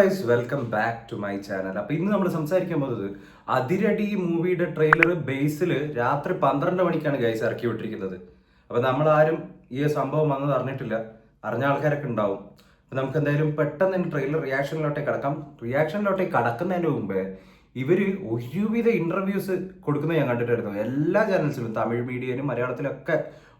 Guys welcome back to my channel. അപ്പൊ ഇന്ന് നമ്മൾ സംസാരിക്കാൻ പോകുന്നത് അതിരടി മൂവിയുടെ ട്രെയിലർ ബേസിൽ രാത്രി 12 മണിക്കാണ് ഗൈസ് ഇറക്കി വിട്ടിരിക്കുന്നത്. അപ്പൊ നമ്മൾ ആരും ഈ സംഭവം വന്നത് അറിഞ്ഞിട്ടില്ല, അറിഞ്ഞ ആൾക്കാരൊക്കെ ഉണ്ടാവും. അപ്പൊ നമുക്ക് എന്തായാലും പെട്ടെന്ന് തന്നെ ട്രെയിലർ റിയാക്ഷനിലോട്ടേക്ക് കടക്കാം. റിയാക്ഷനിലോട്ടേക്ക് കടക്കുന്നതിന് മുമ്പേ ഇവര് ഒരുവിധ ഇന്റർവ്യൂസ് കൊടുക്കുന്നത് ഞാൻ കണ്ടിട്ടായിരുന്നു. എല്ലാ ചാനൽസിലും, തമിഴ് മീഡിയയിലും മലയാളത്തിലൊക്കെ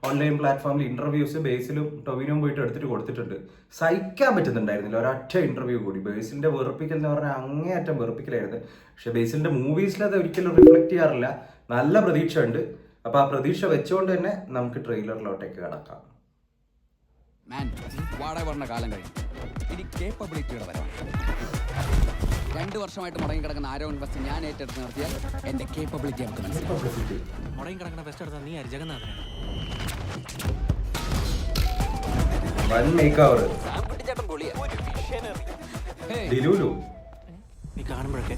ഓൺലൈൻ പ്ലാറ്റ്ഫോമിൽ ഇന്റർവ്യൂസ് ബേസിലും ടൊവിനും പോയിട്ട് എടുത്തിട്ട് കൊടുത്തിട്ടുണ്ട്. സഹിക്കാൻ പറ്റുന്നുണ്ടായിരുന്നില്ല ഒരൊറ്റ ഇന്റർവ്യൂ കൂടി. ബേസിലിന്റെ വെറുപ്പിക്കൽ എന്ന് പറഞ്ഞാൽ അങ്ങേയറ്റം വെറുപ്പിക്കലായിരുന്നു. പക്ഷെ ബേസിലിന്റെ മൂവീസിൽ അത് ഒരിക്കലും റിഫ്ലക്ട് ചെയ്യാറില്ല. നല്ല പ്രതീക്ഷ ഉണ്ട്. അപ്പൊ ആ പ്രതീക്ഷ വെച്ചുകൊണ്ട് തന്നെ നമുക്ക് ട്രെയിലറിലോട്ടേക്ക് കടക്കാം. പറഞ്ഞ കാലം കഴിഞ്ഞു. ഇനി കേപ്പബിലിറ്റിയുടെ വരാം. 2 വർഷമായിട്ട് മുടങ്ങി കിടക്കുന്ന ആരോ ഇൻവെസ്റ്റ് ഞാൻ ഏറ്റെടുത്ത് നടത്തിയാൽ എന്റെ കേപ്പബിലിറ്റി നമുക്ക് മനസ്സിലാവും. മുടങ്ങി കിടക്കുന്ന ബെസ്റ്റ് എടുത്താൽ നീ ആര് ജഗന്നാഥനാണ്? നീ കാണുമ്പോഴൊക്കെ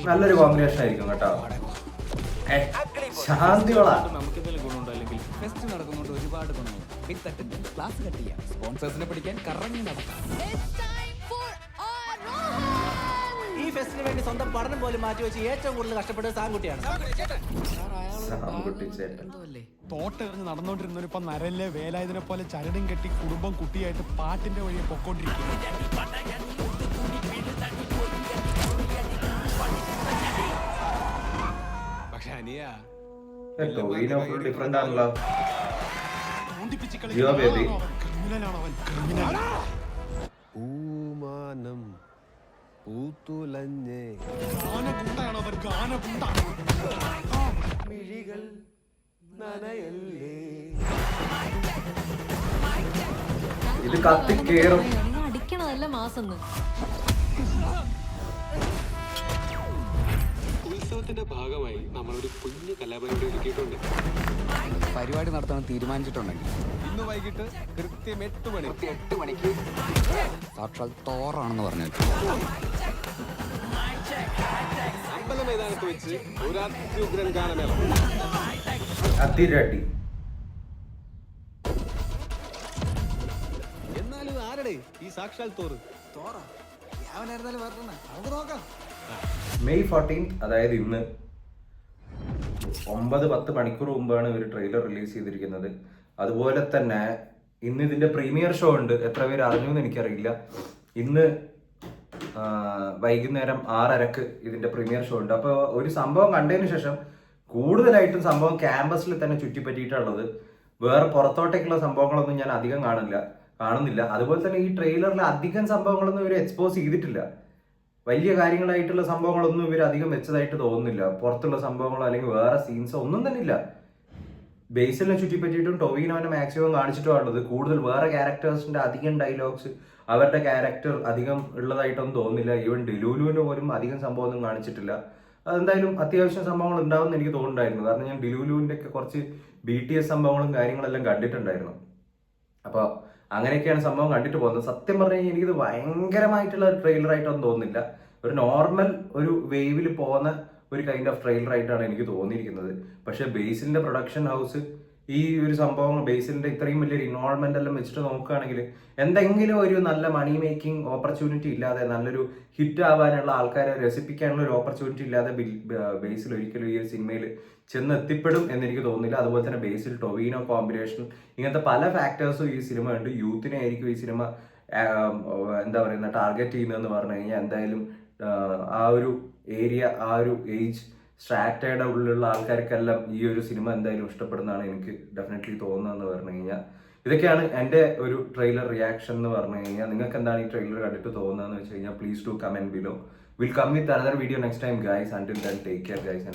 നല്ലൊരു കോമ്പിനേഷൻ ആയിരിക്കും കേട്ടോ. നമുക്കെന്തെങ്കിലും ഗുണമുണ്ടോ? അല്ലെങ്കിൽ ഫെസ്റ്റ് നടക്കുന്നുണ്ട്, ഒരുപാട് ഗുണങ്ങൾ. ക്ലാസ് കട്ട് ചെയ്യാം, സ്പോൺസേഴ്സിനെ പിടിക്കാൻ കറങ്ങി നടക്കാം. ഈ ഫെസ്റ്റിന് വേണ്ടി സ്വന്തം പഠനം പോലും മാറ്റി വെച്ച് ഏറ്റവും കൂടുതൽ കഷ്ടപ്പെട്ടത് സാൻകുട്ടിയാണ്. തോട്ടെറിഞ്ഞ് നടന്നുകൊണ്ടിരുന്നവരിപ്പം നരല്ലേ വേലായുധനെ പോലെ ചരടും കെട്ടി കുടുംബം കുട്ടിയായിട്ട് പാട്ടിന്റെ വഴിയെ പൊക്കോണ്ടിരിക്കുന്നു. പക്ഷെ അനിയ ക്രിമിനലാണവൻ, ക്രിമിനൽ. പൂമാനം പൂത്തുലഞ്ഞേ ഗാനഗുണ്ടയാണവൻ, ഗാനഗുണ്ട. മിഴികൾ നനയല്ലേ. ഇത് കത്തിക്കേറും. അടിക്കണതല്ല മാസം. ഉത്സവത്തിന്റെ ഭാഗമായി നമ്മളൊരു കുഞ്ഞു കലാപരിപാടി ഒരുക്കിയിട്ടുണ്ട്. പരിപാടി നടത്താൻ തീരുമാനിച്ചിട്ടുണ്ടെങ്കിൽ ഇന്ന് വൈകിട്ട് കൃത്യം 8 മണിക്ക് സാക്ഷാൽ തോറാണെന്ന് പറഞ്ഞാൽ അമ്പല മൈതാനത്ത് വെച്ച് ഒരു അത്യുഗ്രൻ ഗാനമേള. അതിരടി. എന്നാലും ആരുടെ ഈ സാക്ഷാൽ തോറ്? മെയ് 14 അതായത് ഇന്ന് 9-10 മണിക്കൂർ മുമ്പാണ് ഒരു ട്രെയിലർ റിലീസ് ചെയ്തിരിക്കുന്നത്. അതുപോലെ തന്നെ ഇന്ന് ഇതിന്റെ പ്രീമിയർ ഷോ ഉണ്ട്. എത്ര പേര് അറിഞ്ഞു എന്ന് എനിക്കറിയില്ല. ഇന്ന് വൈകുന്നേരം 6:30 ഇതിന്റെ പ്രീമിയർ ഷോ ഉണ്ട്. അപ്പോൾ ഒരു സംഭവം കണ്ടതിന് ശേഷം കൂടുതലായിട്ടും സംഭവം ക്യാമ്പസിൽ തന്നെ ചുറ്റിപ്പറ്റിയിട്ടുള്ളത്. വേറെ പുറത്തോട്ടേക്കുള്ള സംഭവങ്ങളൊന്നും ഞാൻ അധികം കാണുന്നില്ല. അതുപോലെ തന്നെ ഈ ട്രെയിലറിൽ അധികം സംഭവങ്ങളൊന്നും ഇവർ എക്സ്പോസ് ചെയ്തിട്ടില്ല. വലിയ കാര്യങ്ങളായിട്ടുള്ള സംഭവങ്ങളൊന്നും ഇവർ അധികം വെച്ചതായിട്ട് തോന്നുന്നില്ല. പുറത്തുള്ള സംഭവങ്ങളോ അല്ലെങ്കിൽ വേറെ സീൻസോ ഒന്നും തന്നെ ഇല്ല. ബേസിലിനെ ചുറ്റിപ്പറ്റിയിട്ടും ടൊവിനോനെ മാക്സിമം കാണിച്ചിട്ടുള്ളത്. കൂടുതൽ വേറെ ക്യാരക്ടേഴ്സിന്റെ അധികം ഡയലോഗ്സ്, അവരുടെ ക്യാരക്ടർ അധികം ഉള്ളതായിട്ടൊന്നും തോന്നുന്നില്ല. ഈവൻ ഡിലൂലുവിന് പോലും അധികം സംഭവമൊന്നും കാണിച്ചിട്ടില്ല. അതെന്തായാലും അത്യാവശ്യം സംഭവങ്ങൾ ഉണ്ടാവുമെന്ന് എനിക്ക് തോന്നുന്നുണ്ടായിരുന്നു. കാരണം ഞാൻ ഡിലൂലുവിന്റെ ഒക്കെ കുറച്ച് BTS സംഭവങ്ങളും കാര്യങ്ങളെല്ലാം കണ്ടിട്ടുണ്ടായിരുന്നു. അപ്പോൾ അങ്ങനെയൊക്കെയാണ് സംഭവം കണ്ടിട്ട് പോകുന്നത്. സത്യം പറഞ്ഞു കഴിഞ്ഞാൽ എനിക്കിത് ഭയങ്കരമായിട്ടുള്ള ഒരു ട്രെയിലർ ആയിട്ടൊന്നും തോന്നുന്നില്ല. ഒരു നോർമൽ ഒരു വേവിൽ പോകുന്ന ഒരു കൈൻഡ് ഓഫ് ട്രെയിലർ ആയിട്ടാണ് എനിക്ക് തോന്നിയിരിക്കുന്നത്. പക്ഷെ ബേസിലിന്റെ പ്രൊഡക്ഷൻ ഹൗസ് ഈ ഒരു സംഭവം, ബേസിലിന്റെ ഇത്രയും വലിയൊരു ഇൻവോൾവ്മെന്റ് എല്ലാം വെച്ചിട്ട് നോക്കുകയാണെങ്കിൽ എന്തെങ്കിലും ഒരു നല്ല മണി മേക്കിംഗ് ഓപ്പർച്യൂണിറ്റി ഇല്ലാതെ, നല്ലൊരു ഹിറ്റ് ആവാനുള്ള ആൾക്കാരെ രസിപ്പിക്കാനുള്ള ഒരു ഓപ്പർച്യൂണിറ്റി ഇല്ലാതെ ബേസിൽ ഒരിക്കലും ഈ ഒരു സിനിമയിൽ ചെന്ന് എത്തിപ്പെടും എന്നെനിക്ക് തോന്നുന്നില്ല. അതുപോലെ തന്നെ ബേസിൽ ടൊവിനോ കോമ്പിനേഷൻ, ഇങ്ങനത്തെ പല ഫാക്ടേഴ്സും ഈ സിനിമ ഉണ്ട്. യൂത്തിനെ ആയിരിക്കും ഈ സിനിമ എന്താ പറയുന്ന ടാർഗറ്റ് ചെയ്യുന്നതെന്ന് പറഞ്ഞു കഴിഞ്ഞാൽ എന്തായാലും ആ ഒരു ഏരിയ, ആ ഒരു ഏജ് സ്ട്രാറ്റയുടെ ഉള്ളിലുള്ള ആൾക്കാർക്കെല്ലാം ഈ ഒരു സിനിമ എന്തായാലും ഇഷ്ടപ്പെടുന്നതാണ് എനിക്ക് ഡെഫിനറ്റ്ലി തോന്നുന്നതെന്ന് പറഞ്ഞു കഴിഞ്ഞാൽ. ഇതൊക്കെയാണ് എൻ്റെ ഒരു ട്രെയിലർ റിയാക്ഷൻ എന്ന് പറഞ്ഞു കഴിഞ്ഞാൽ. നിങ്ങൾക്ക് എന്താണ് ഈ ട്രെയിലർ കണ്ടിട്ട് തോന്നുന്നതെന്ന് വെച്ച് കഴിഞ്ഞാൽ please do comment below. Will come with another video next time guys. Until then take care guys.